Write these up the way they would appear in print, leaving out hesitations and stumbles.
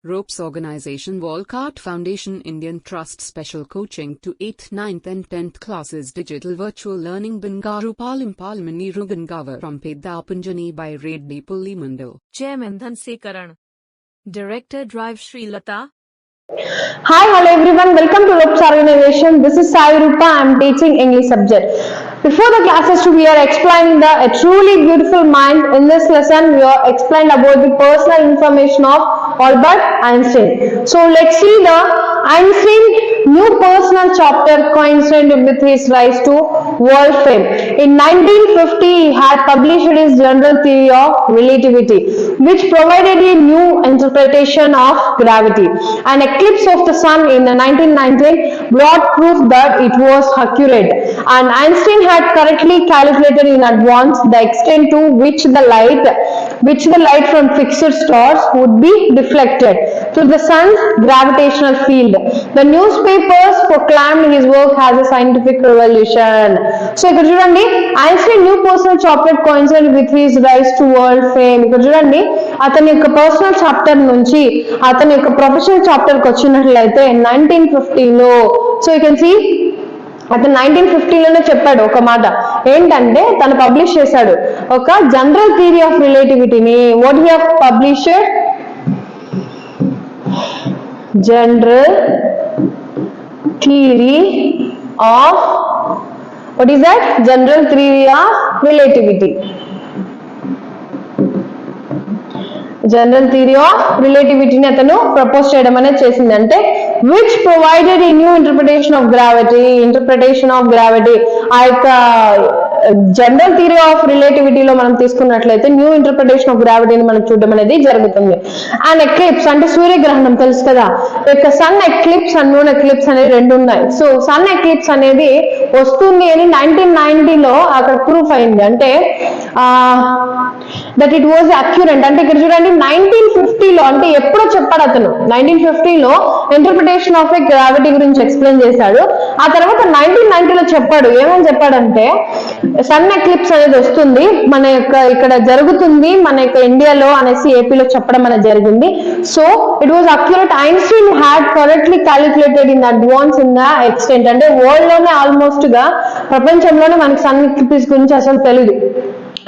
Ropes Organization Walcott Foundation Indian Trust Special Coaching to 8th, 9th and 10th Classes Digital Virtual Learning Bangaru Palimani Rugangavar from Pedapunjani by Reddy Pullimandal. Chairman Dhanasekaran. Director Drive Sri Lata. Hi, hello everyone. Welcome to Ropes Organization. This is Sai Rupa. I am teaching English subject. Before the classes, we are explaining a truly beautiful mind. In this lesson, we are explained about the personal information of Albert Einstein. So let's see the Einstein new personal chapter coincided with his rise to world fame. In 1950, he had published his general theory of relativity, which provided a new interpretation of gravity. An eclipse of the sun in 1919 brought proof that it was accurate, and Einstein had correctly calculated in advance the extent to which the light from fixed stars would be deflected through the sun's gravitational field. The newspapers proclaimed his work as a scientific revolution. So ఇక్కడ చూడండి, Einstein new personal chapter coincided with his rise to world fame. ఇక్కడ చూడండి, అతని యొక్క personal chapter నుంచి అతని యొక్క professional chapter కి వచ్చినట్లయితే 1950లో, సో యూ కెన్ సీ అతను 1950లోనే చెప్పాడు ఒక మాట ఏంటంటే, తను పబ్లిష్ చేశాడు ఒక జనరల్ థియరీ ఆఫ్ రిలేటివిటీని. What he have published? General theory of, what is that? General theory of relativity. General theory of రిలేటివిటీని అతను ప్రపోజ్ చేయడం అనేది చేసింది. అంటే which provided a new interpretation of gravity. ఆ యొక్క జనరల్ థియరీ ఆఫ్ రిలేటివిటీలో మనం తీసుకున్నట్లయితే న్యూ ఇంటర్ప్రిటేషన్ ఆఫ్ గ్రావిటీని మనం చూడడం అనేది జరుగుతుంది. అండ్ ఎక్లిప్స్ అంటే సూర్యగ్రహణం తెలుసు కదా, ఇక sun eclipse and moon eclipse అనేవి రెండు ఉన్నాయి. సో సన్ ఎక్లిప్స్ అనేది వస్తుంది అని 1990లో అక్కడ ప్రూఫ్ అయింది. అంటే దట్ ఇట్ వాజ్ అక్యురెంట్. అంటే ఇక్కడ చూడండి, 1950లో అంటే ఎప్పుడో చెప్పాడు అతను. 1950లో ఇంటర్ప్రిటేషన్ ఆఫ్ ఎ గ్రావిటీ గురించి ఎక్స్ప్లెయిన్ చేశాడు. ఆ తర్వాత 1990లో చెప్పాడు. ఏమని చెప్పాడంటే, సన్ ఎక్లిప్స్ అనేది వస్తుంది మన యొక్క ఇక్కడ జరుగుతుంది మన యొక్క ఇండియాలో అనేసి ఏపీలో చెప్పడం అనేది జరిగింది. So it was accurate. Einstein had correctly calculated in advance in the extent. అంటే వరల్డ్ లోనే ఆల్మోస్ట్ గా ప్రపంచంలోనే మనకి సన్ ఎక్లిప్స్ గురించి అసలు తెలియదు,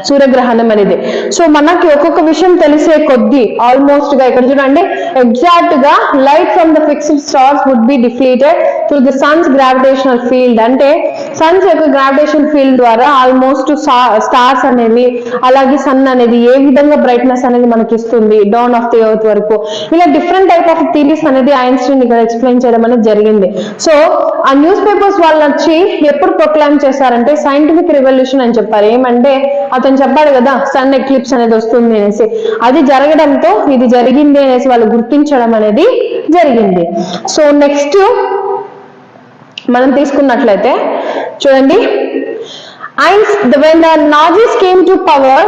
సూర్యగ్రహణం అనేది. సో మనకి ఒక్కొక్క విషయం తెలిసే కొద్దీ ఆల్మోస్ట్ గా ఇక్కడ చూడండి, ఎగ్జాక్ట్ గా light from the fixed stars would be deflected through the sun's gravitational field. అంటే సన్స్ యొక్క గ్రావిటేషన్ ఫీల్డ్ ద్వారా ఆల్మోస్ట్ స్టార్స్ అనేవి, అలాగే సన్ అనేది ఏ విధంగా బ్రైట్నెస్ అనేది మనకి ఇస్తుంది డౌన్ ఆఫ్ ది ఎర్త్ వరకు, ఇలా డిఫరెంట్ టైప్ ఆఫ్ థియరీస్ అనేది ఐన్స్టీన్ ఇక్కడ ఎక్స్ప్లెయిన్ చేయడం అనేది జరిగింది. సో ఆ న్యూస్ పేపర్స్ వాళ్ళు వచ్చి ఎప్పుడు ప్రొక్లైమ్ చేశారంటే సైంటిఫిక్ రెవల్యూషన్ అని చెప్పారు. ఏమంటే అతను చెప్పాడు కదా సన్ ఎక్లిప్స్ అనేది వస్తుంది అనేసి, అది జరగడంతో ఇది జరిగింది అనేసి వాళ్ళు గుర్తించడం అనేది జరిగింది. సో నెక్స్ట్ మనం తీసుకున్నట్లయితే చూడండి, when the Nazis came to power,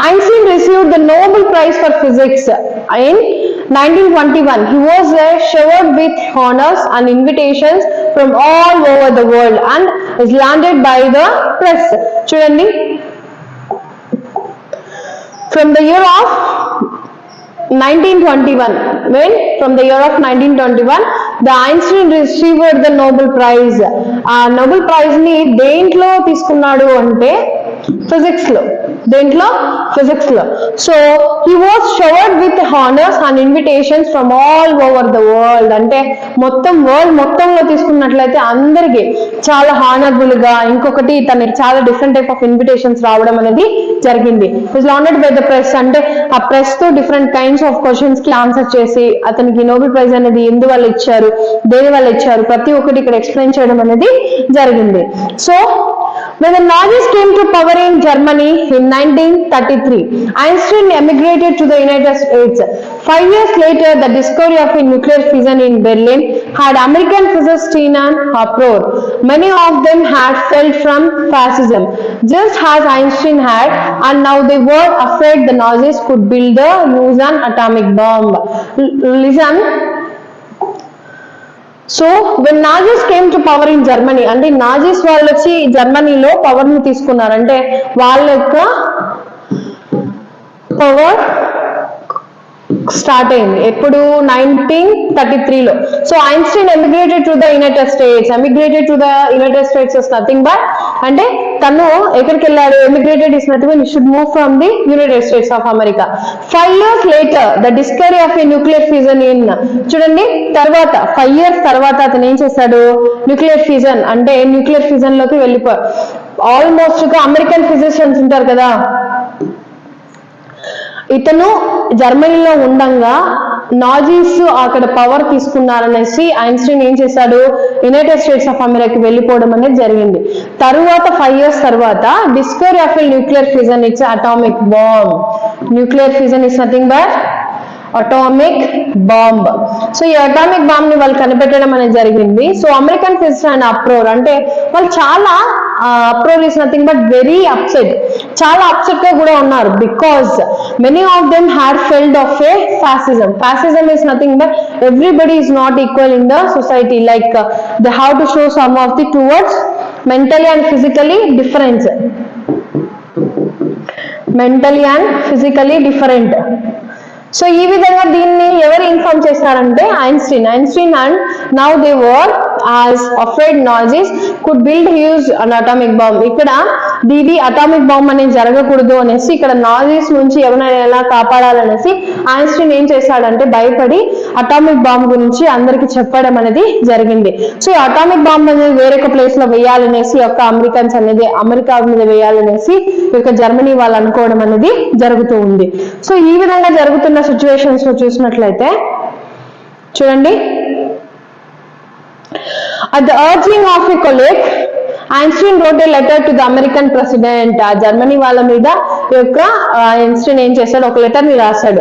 Einstein received the Nobel Prize for Physics in 1921. He was showered with honors and invitations from all over the world and is landed by the press. చూడండి, from the year of 1921, from the year of 1921 the Einstein received the Nobel Prize. ఆ Nobel prize ని దేంట్లో తీసుకున్నాడు అంటే physics లో. So he was showered with honours and invitations from all over the world. అంటే మొత్తం world మొత్తంలో తీసుకున్నట్లయితే అందరికి చాలా హానరబుల్ గా, ఇంకొకటి తనకి చాలా డిఫరెంట్ టైప్ ఆఫ్ ఇన్విటేషన్స్ రావడం అనేది జరిగింది. Is landed by the press. అంటే ఆ ప్రెస్ తో డిఫరెంట్ కైండ్స్ ఆఫ్ క్వశ్చన్స్ కి ఆన్సర్ చేసి అతనికి నోబెల్ ప్రైజ్ అనేది ఎందువల్ల ఇచ్చారు, దేని వల్ల ఇచ్చారు, ప్రతి ఒక్కటి ఇక్కడ ఎక్స్ప్లెయిన్ చేయడం అనేది జరిగింది. So when the Nazis came to power in Germany in 1933, Einstein emigrated to the United States. 5 years later, the discovery of a nuclear fission in Berlin had American physicists in an uproar. Many of them had fled from fascism, just as Einstein had, and now they were afraid the Nazis could build the use an atomic bomb. Listen. So when Nazis came to power in Germany, అంటే Nazis వాళ్ళు వచ్చి జర్మనీలో power ని తీసుకున్నారు. అంటే వాళ్ళ యొక్క power start అయింది ఎప్పుడు 1933లో. So Einstein emigrated to the United States is nothing but అంటే తను ఎక్కడికి వెళ్ళాడు, emigrated is nothing but should move from the United States of America. 5 years later the discovery of a nuclear fusion in, చూడండి తర్వాత 5 years తర్వాత అతను ఏం చేశాడు, న్యూక్లియర్ ఫ్యూజన్ అంటే న్యూక్లియర్ ఫ్యూజన్ లోకి వెళ్ళిపోయాడు. ఆల్మోస్ట్ గా అమెరికన్ ఫిజిషియన్స్ ఉంటారు కదా, ఇతను జర్మనీలో ఉండంగా నాజీస్ అక్కడ పవర్ తీసుకున్నారనేసి ఐన్స్టీన్ ఏం చేశాడు, యునైటెడ్ స్టేట్స్ ఆఫ్ అమెరికా వెళ్ళిపోవడం అనేది జరిగింది. తరువాత 5 years తర్వాత discovery of a nuclear fusion, it's atomic bomb. Nuclear fusion is nothing but atomic bomb. So ఈ అటామిక్ బాంబ్ ని వాళ్ళు కనిపెట్టడం అనేది జరిగింది. సో అమెరికన్ ఫిజిసిస్ట్ అప్రోర్ అంటే వాళ్ళు చాలా uproar is nothing but very upset, చాలా అప్సెట్ గా కూడా ఉన్నారు. Because many of them had ఫెల్డ్ of A fascism is nothing but everybody is not equal in the society, like they have to show some of the towards mentally and physically difference, so ఈ విధంగా దీన్ని ఎవరు inform చేశారంటే Einstein and now they were as afraid Nazis could build huge an atomic bomb. ఇక్కడ దీది atomic bomb అనేది జరగకూడదు అనేసి, ఇక్కడ నాజీస్ నుంచి ఎవరైనా ఎలా కాపాడాలనేసి ఐన్స్టీన్ ఏం చేశాడంటే భయపడి అటామిక్ బాంబ్ గురించి అందరికి చెప్పడం అనేది జరిగింది. సో ఈ అటామిక్ బాంబ్ అనేది వేరొక ప్లేస్ లో వేయాలనేసి, యొక్క అమెరికన్స్ అనేది అమెరికా మీద వేయాలనేసి యొక్క జర్మనీ వాళ్ళు అనుకోవడం అనేది జరుగుతూ ఉంది. సో ఈ విధంగా జరుగుతున్న సిచ్యువేషన్స్ లో చూసినట్లయితే చూడండి, at the urging of a colleague, Einstein wrote a letter to the American president. ఆ జర్మనీ వాళ్ళ మీద యొక్క ఐన్స్టీన్ ఏం చేశాడు, ఒక లెటర్ ని రాశాడు.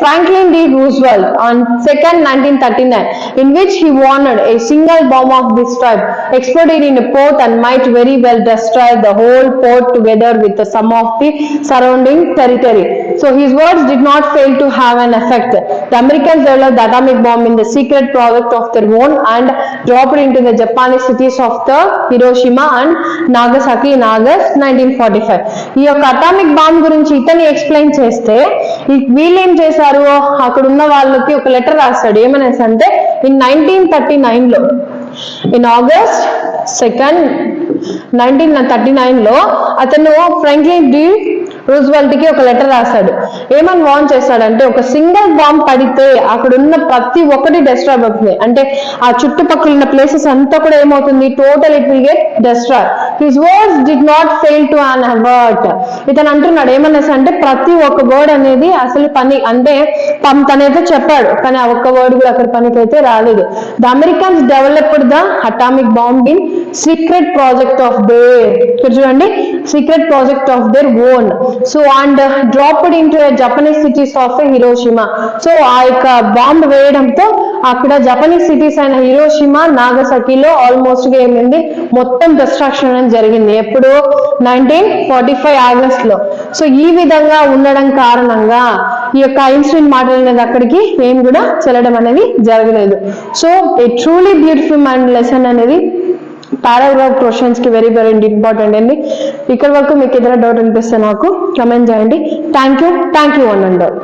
Franklin D Roosevelt on 2nd 1939 in which he warned a single bomb of this type exploded in a port and might very well destroy the whole port together with some of the surrounding territory. So his words did not fail to have an effect. The Americans developed the atomic bomb in the secret project of their own and dropped into the Japanese cities of the Hiroshima and Nagasaki in August 1945. ఈ యొక్క atomic bomb గురించి ఇతని explain చేస్తే వీళ్ళు ఏం చేశారు, అక్కడ ఉన్న వాళ్ళకి ఒక లెటర్ రాస్తాడు. ఏమనేసి అంటే ఇన్ 1939లో ఇన్ August 2nd 1939లో అతను ఫ్రాంక్లిన్ డి రూజ్వెల్ట్ కి ఒక లెటర్ రాశాడు. ఏమని వార్న్ చేశాడంటే, ఒక సింగిల్ బాంబ్ పడితే అక్కడ ఉన్న ప్రతి ఒక్కటి డిస్ట్రాయ్ అవుతుంది, అంటే ఆ చుట్టుపక్కల ఉన్న ప్లేసెస్ అంతా కూడా ఏమవుతుంది, total it will get destroy. His words did not fail to an word. ఇతను అంటున్నాడు ఏమనేసి అంటే ప్రతి ఒక్క వర్డ్ అనేది అసలు పని అంటే తనైతే చెప్పాడు, కానీ ఆ ఒక్క వర్డ్ కూడా అక్కడ పనికి అయితే రాలేదు. The Americans developed the atomic bomb in secret project of their, చూడండి secret project of their own. So and dropped into Japanese cities of Hiroshima. So ఆ యొక్క బాంబ్ వేయడంతో అక్కడ జపనీస్ సిటీస్ అయిన హిరోషిమా నాగసాకిలో ఆల్మోస్ట్ గా ఏమైంది, మొత్తం డిస్ట్రక్షన్ అనేది జరిగింది. ఎప్పుడు 1945 ఆగస్ట్ లో. సో ఈ విధంగా ఉండడం కారణంగా ఈ యొక్క ఐన్స్టీన్ మాటలు అనేది అక్కడికి ఏం కూడా చెల్లడం అనేది జరగలేదు. సో ఏ ట్రూలీ బ్యూటిఫుల్ మైండ్ లెసన్ అనేది పారాగ్రాఫ్ క్వశ్చన్స్ కి వెరీ వెరీ ఇంపార్టెంట్ అండి. ఇక్కడ వరకు మీకు ఏదైనా డౌట్ అనిపిస్తే నాకు కమెంట్ చేయండి. Thank you one and all.